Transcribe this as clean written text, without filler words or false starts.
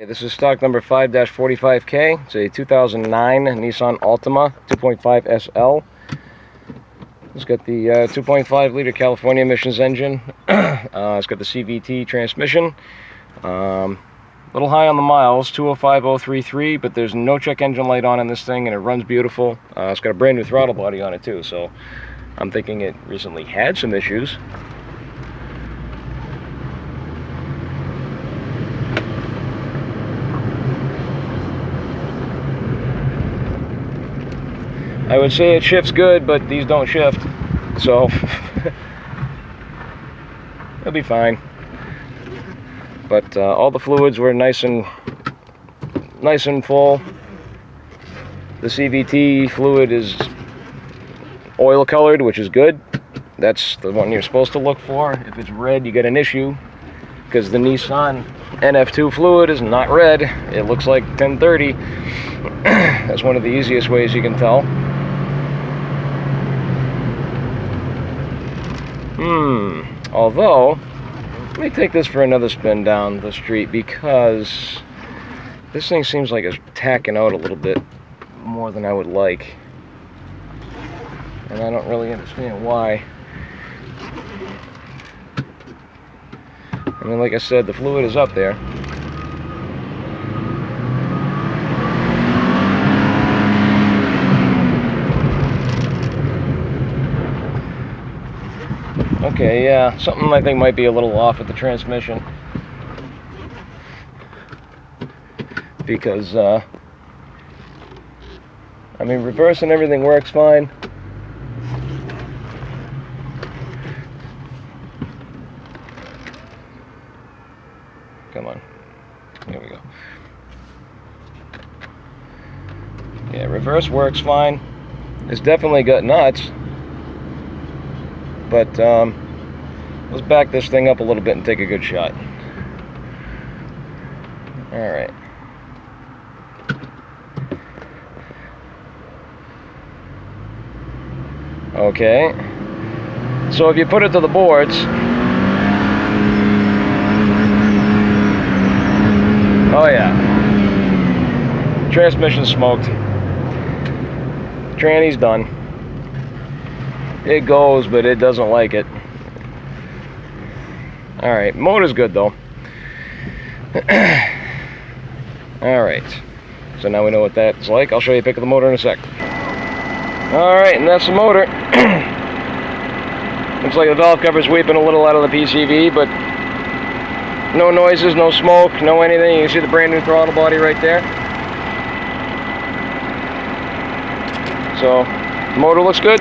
This is stock number 5-45K. It's a 2009 Nissan Altima 2.5 SL. It's got the 2.5 liter California emissions engine. It's got the CVT transmission. A little high on the miles, 205,033, but there's no check engine light on in this thing, and it runs beautiful. It's got a brand new throttle body on it too, so I'm thinking it recently had some issues. I would say it shifts good, but these don't shift, so it'll be fine. But all the fluids were nice and full. The CVT fluid is oil colored, which is good. That's the one you're supposed to look for. If it's red, you get an issue, because the Nissan NF2 fluid is not red. It looks like 1030. That's one of the easiest ways you can tell. Although, let me take this for another spin down the street, because this thing seems like it's tacking out a little bit more than I would like. And I don't really understand why. I mean, like I said, the fluid is up there. Okay, yeah, something I think might be a little off with the transmission. Because, I mean, reverse and everything works fine. Come on. There we go. Yeah, reverse works fine. It's definitely got nuts. But let's back this thing up a little bit and take a good shot. Alright. Okay. So if you put it to the boards, oh yeah, transmission smoked. Tranny's done. It goes, but it doesn't like it. Alright, motor's good though. Alright, so now we know what that's like. I'll show you a pic of the motor in a sec. Alright, and that's the motor. Looks like the valve cover's weeping a little out of the PCV, but no noises, no smoke, no anything. You can see the brand new throttle body right there. So, the motor looks good.